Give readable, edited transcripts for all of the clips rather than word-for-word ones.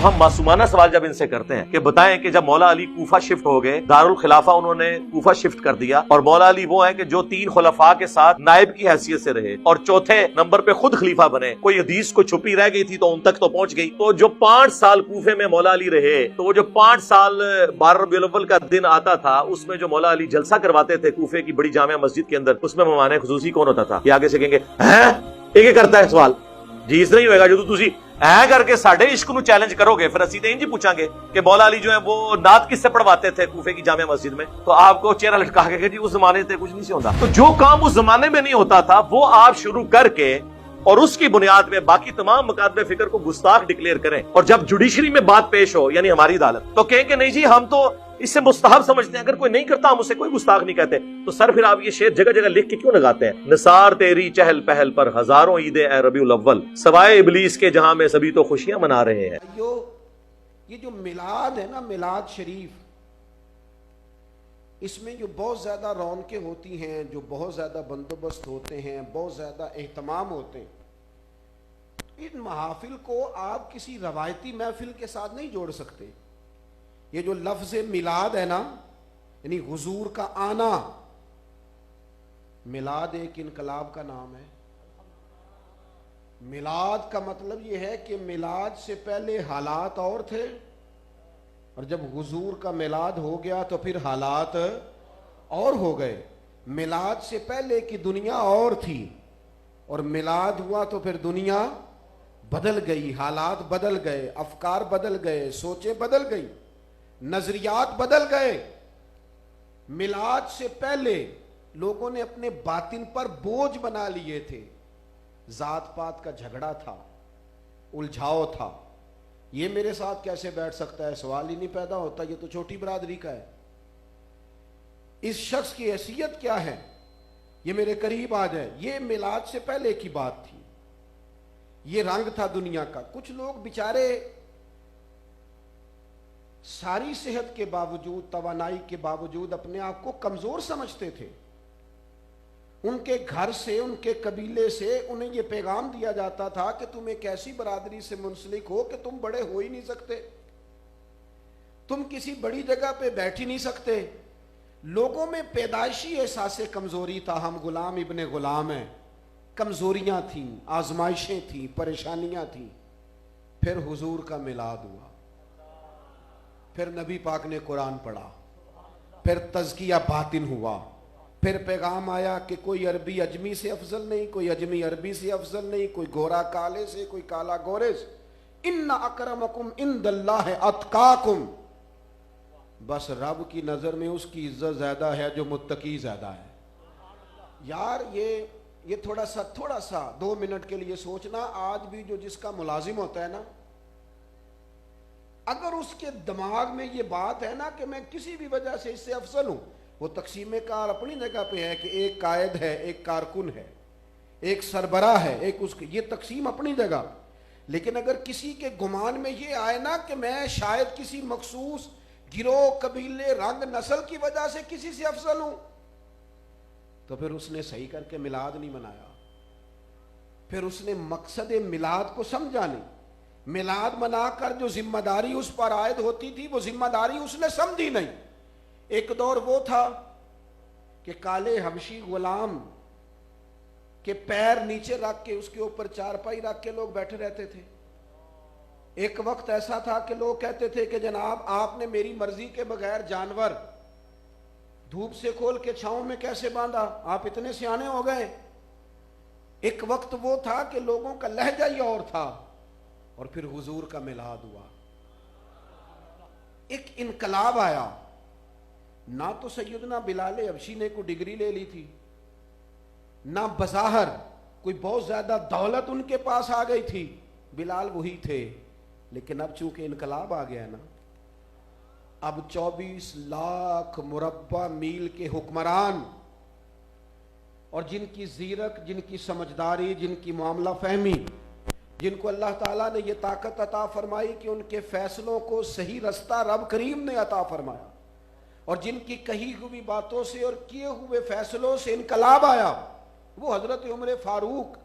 ہم معصومانہ سوال جب ان سے کرتے ہیں کہ بتائیں کہ جب مولا علی کوفہ شفٹ ہو گئے، دارالخلافہ انہوں نے کوفہ شفٹ کر دیا، اور مولا علی وہ ہیں کہ جو 3 خلفاء کے ساتھ نائب کی حیثیت سے رہے اور چوتھے نمبر پہ خود خلیفہ بنے، کوئی حدیث کو چھپی رہ گئی تھی تو ان تک تو پہنچ گئی، تو جو 5 سال کوفے میں مولا علی رہے، تو وہ جو 5 سال 12 ربیع الاول کا دن آتا تھا، اس میں جو مولا علی جلسہ کرواتے تھے کوفے کی بڑی جامع مسجد کے اندر، اس میں مہمان خصوصی کون ہوتا تھا؟ یہ آگے سے کہیں گے ہیں یہ کرتا ہے سوال جی، اس نہیں ہوئے گا جو تسی اے کر کے ساڈے عشق نو چیلنج کرو گے، پھر اسی تے انج پوچھاں گے کہ مولا علی جو ہے وہ نعت کس سے پڑھواتے تھے کوفے کی جامع مسجد میں، تو آپ کو چہرہ لٹکا کے کہ جی اس زمانے سے کچھ نہیں سے ہوتا۔ تو جو کام اس زمانے میں نہیں ہوتا تھا وہ آپ شروع کر کے اور اس کی بنیاد میں باقی تمام مکاتب فکر کو گستاخ ڈکلیئر کریں، اور جب جوڈیشری میں بات پیش ہو یعنی ہماری عدالت، تو کہیں کہ نہیں جی ہم تو اس سے مستحب سمجھتے ہیں، اگر کوئی نہیں کرتا ہم اسے کوئی گستاخ نہیں کہتے۔ تو سر پھر آپ یہ شعر جگہ جگہ لکھ کے کیوں لگاتے ہیں؟ نثار تیری چہل پہل پر ہزاروں عیدیں اے ربیع الاول، سوائے ابلیس کے جہاں میں سبھی تو خوشیاں منا رہے ہیں۔ یہ جو میلاد ہے نا، میلاد شریف، اس میں جو بہت زیادہ رونقیں ہوتی ہیں، جو بہت زیادہ بندوبست ہوتے ہیں، بہت زیادہ اہتمام ہوتے ہیں، ان محافل کو آپ کسی روایتی محفل کے ساتھ نہیں جوڑ سکتے۔ یہ جو لفظ میلاد ہے نا، یعنی حضور کا آنا، میلاد ایک انقلاب کا نام ہے۔ میلاد کا مطلب یہ ہے کہ میلاد سے پہلے حالات اور تھے، اور جب حضور کا میلاد ہو گیا تو پھر حالات اور ہو گئے۔ میلاد سے پہلے کی دنیا اور تھی، اور میلاد ہوا تو پھر دنیا بدل گئی، حالات بدل گئے، افکار بدل گئے، سوچیں بدل گئی، نظریات بدل گئے۔ میلاد سے پہلے لوگوں نے اپنے باطن پر بوجھ بنا لیے تھے، ذات پات کا جھگڑا تھا، الجھاؤ تھا۔ یہ میرے ساتھ کیسے بیٹھ سکتا ہے؟ سوال ہی نہیں پیدا ہوتا، یہ تو چھوٹی برادری کا ہے۔ اس شخص کی حیثیت کیا ہے؟ یہ میرے قریب آ جائے۔ یہ میلاد سے پہلے کی بات تھی، یہ رنگ تھا دنیا کا۔ کچھ لوگ بیچارے ساری صحت کے باوجود، توانائی کے باوجود اپنے آپ کو کمزور سمجھتے تھے۔ ان کے گھر سے، ان کے قبیلے سے انہیں یہ پیغام دیا جاتا تھا کہ تم ایک ایسی برادری سے منسلک ہو کہ تم بڑے ہو ہی نہیں سکتے، تم کسی بڑی جگہ پہ بیٹھ ہی نہیں سکتے۔ لوگوں میں پیدائشی احساس کمزوری تھا، ہم غلام ابن غلام ہیں، کمزوریاں تھیں، آزمائشیں تھیں، پریشانیاں تھیں۔ پھر حضور کا میلاد ہوا، پھر نبی پاک نے قرآن پڑھا، پھر تزکیہ باطن ہوا، پھر پیغام آیا کہ کوئی عربی اجمی سے افضل نہیں، کوئی اجمی عربی سے افضل نہیں، کوئی گورا کالے سے، کوئی کالا گورے سے۔ ان اکرمکم عند اللہ اتقاکم، بس رب کی نظر میں اس کی عزت زیادہ ہے جو متقی زیادہ ہے۔ یار یہ تھوڑا سا 2 منٹ کے لیے سوچنا، آج بھی جو جس کا ملازم ہوتا ہے نا، اگر اس کے دماغ میں یہ بات ہے نا کہ میں کسی بھی وجہ سے اس سے افضل ہوں، وہ تقسیم کار اپنی جگہ پہ ہے کہ ایک قائد ہے، ایک کارکن ہے، ایک سربراہ ہے، ایک اس کی، یہ تقسیم اپنی جگہ۔ لیکن اگر کسی کے گمان میں یہ آئے نا کہ میں شاید کسی مخصوص گروہ، قبیلے، رنگ، نسل کی وجہ سے کسی سے افضل ہوں، تو پھر اس نے صحیح کر کے میلاد نہیں منایا، پھر اس نے مقصد میلاد کو سمجھا نہیں۔ میلاد منا کر جو ذمہ داری اس پر عائد ہوتی تھی، وہ ذمہ داری اس نے سمجھی نہیں۔ ایک دور وہ تھا کہ کالے حبشی غلام کے پیر نیچے رکھ کے اس کے اوپر چارپائی رکھ کے لوگ بیٹھے رہتے تھے۔ ایک وقت ایسا تھا کہ لوگ کہتے تھے کہ جناب آپ نے میری مرضی کے بغیر جانور دھوپ سے کھول کے چھاؤں میں کیسے باندھا؟ آپ اتنے سیانے ہو گئے۔ ایک وقت وہ تھا کہ لوگوں کا لہجہ ہی اور تھا، اور پھر حضور کا میلاد ہوا، ایک انقلاب آیا۔ نہ تو سیدنا بلال حبشی نے کوئی ڈگری لے لی تھی، نہ بظاہر کوئی بہت زیادہ دولت ان کے پاس آ گئی تھی، بلال وہی تھے۔ لیکن اب چونکہ انقلاب آ گیا نا، اب 24 لاکھ مربع میل کے حکمران، اور جن کی زیرک، جن کی سمجھداری، جن کی معاملہ فہمی، جن کو اللہ تعالیٰ نے یہ طاقت عطا فرمائی کہ ان کے فیصلوں کو صحیح رستہ رب کریم نے عطا فرمایا، اور جن کی کہی ہوئی باتوں سے اور کیے ہوئے فیصلوں سے انقلاب آیا، وہ حضرت عمر فاروق،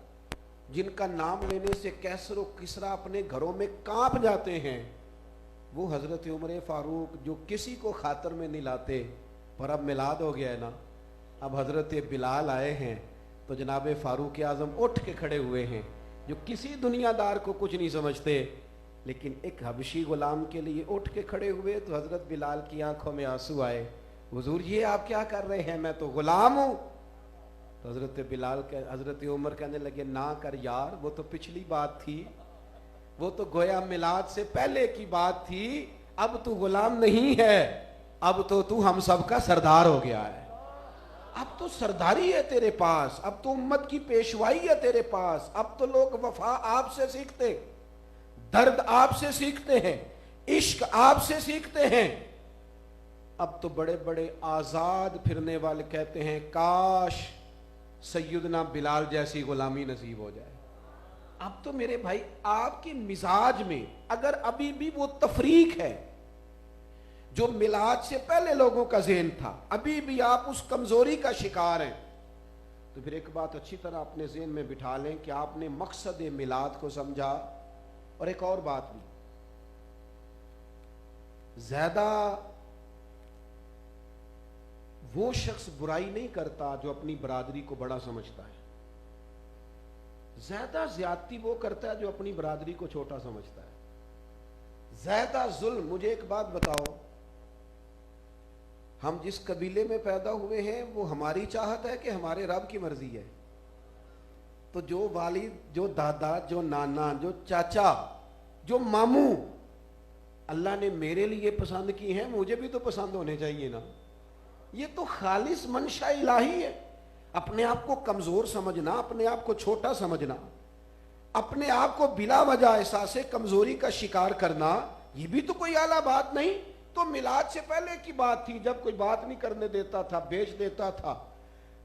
جن کا نام لینے سے کیسر و کسریٰ اپنے گھروں میں کانپ جاتے ہیں، وہ حضرت عمر فاروق جو کسی کو خاطر میں نہیں لاتے، پر اب میلاد ہو گیا ہے نا، اب حضرت بلال آئے ہیں تو جناب فاروق اعظم اٹھ کے کھڑے ہوئے ہیں، جو کسی دنیا دار کو کچھ نہیں سمجھتے، لیکن ایک حبشی غلام کے لیے اٹھ کے کھڑے ہوئے تو حضرت بلال کی آنکھوں میں آنسو آئے، حضور یہ آپ کیا کر رہے ہیں، میں تو غلام ہوں۔ تو حضرت عمر کہنے لگے نہ کر یار، وہ تو پچھلی بات تھی، وہ تو گویا میلاد سے پہلے کی بات تھی، اب تو غلام نہیں ہے، اب تو ہم سب کا سردار ہو گیا ہے، اب تو سرداری ہے تیرے پاس، اب تو امت کی پیشوائی ہے تیرے پاس، اب تو لوگ وفا آپ سے سیکھتے، درد آپ سے سیکھتے ہیں، عشق آپ سے سیکھتے ہیں۔ اب تو بڑے بڑے آزاد پھرنے والے کہتے ہیں کاش سیدنا بلال جیسی غلامی نصیب ہو جائے۔ اب تو میرے بھائی آپ کے مزاج میں اگر ابھی بھی وہ تفریق ہے جو میلاد سے پہلے لوگوں کا ذہن تھا، ابھی بھی آپ اس کمزوری کا شکار ہیں، تو پھر ایک بات اچھی طرح اپنے ذہن میں بٹھا لیں کہ آپ نے مقصد میلاد کو سمجھا۔ اور ایک اور بات بھی، زیادہ وہ شخص برائی نہیں کرتا جو اپنی برادری کو بڑا سمجھتا ہے، زیادہ زیادتی وہ کرتا ہے جو اپنی برادری کو چھوٹا سمجھتا ہے، زیادہ ظلم۔ مجھے ایک بات بتاؤ، ہم جس قبیلے میں پیدا ہوئے ہیں وہ ہماری چاہت ہے کہ ہمارے رب کی مرضی ہے؟ تو جو والد، جو دادا، جو نانا، جو چاچا، جو ماموں اللہ نے میرے لیے پسند کی ہیں، مجھے بھی تو پسند ہونے چاہیے نا۔ یہ تو خالص منشا الہی ہے۔ اپنے آپ کو کمزور سمجھنا، اپنے آپ کو چھوٹا سمجھنا، اپنے آپ کو بلا وجہ احساس کمزوری کا شکار کرنا، یہ بھی تو کوئی اعلیٰ بات نہیں۔ تو میلاد سے پہلے کی بات تھی، جب کوئی بات نہیں کرنے دیتا تھا، بیچ دیتا تھا،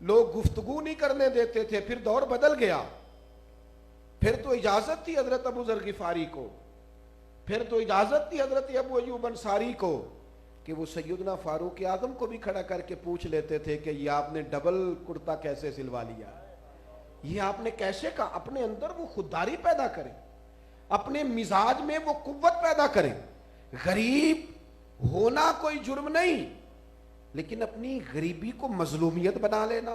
لوگ گفتگو نہیں کرنے دیتے تھے، پھر دور بدل گیا، پھر تو اجازت تھی حضرت ابو ذر غفاری کو، پھر تو اجازت تھی حضرت ابو ایوب انصاری کو کہ وہ سیدنا فاروق اعظم کو بھی کھڑا کر کے پوچھ لیتے تھے کہ یہ آپ نے ڈبل کرتا کیسے سلوا لیا، یہ آپ نے کیسے کہا۔ اپنے اندر وہ خودداری پیدا کریں، اپنے مزاج میں وہ قوت پیدا کریں۔ غریب ہونا کوئی جرم نہیں، لیکن اپنی غریبی کو مظلومیت بنا لینا،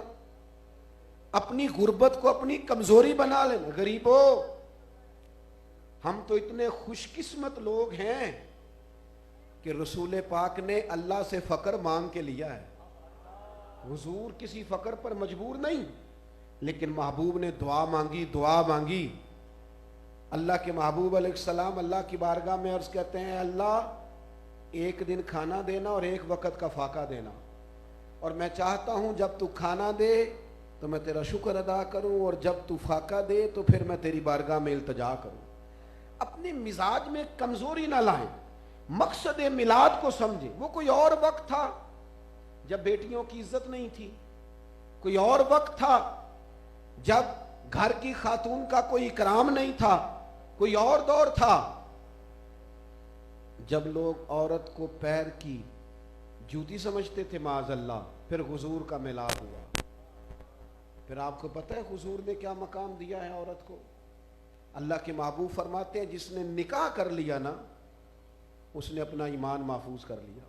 اپنی غربت کو اپنی کمزوری بنا لینا۔ غریبو، ہم تو اتنے خوش قسمت لوگ ہیں کہ رسول پاک نے اللہ سے فقر مانگ کے لیا ہے۔ حضور کسی فقر پر مجبور نہیں، لیکن محبوب نے دعا مانگی۔ اللہ کے محبوب علیہ السلام اللہ کی بارگاہ میں عرض کہتے ہیں اللہ ایک دن کھانا دینا اور ایک وقت کا فاقہ دینا، اور میں چاہتا ہوں جب تو کھانا دے تو میں تیرا شکر ادا کروں، اور جب تو فاقہ دے تو پھر میں تیری بارگاہ میں التجا کروں۔ اپنے مزاج میں کمزوری نہ لائیں، مقصد میلاد کو سمجھیں۔ وہ کوئی اور وقت تھا جب بیٹیوں کی عزت نہیں تھی، کوئی اور وقت تھا جب گھر کی خاتون کا کوئی اکرام نہیں تھا، کوئی اور دور تھا جب لوگ عورت کو پیر کی جوتی سمجھتے تھے معاذ اللہ۔ پھر حضور کا میلاد ہوا، پھر آپ کو پتہ ہے حضور نے کیا مقام دیا ہے عورت کو۔ اللہ کے محبوب فرماتے ہیں جس نے نکاح کر لیا نا، اس نے اپنا ایمان محفوظ کر لیا۔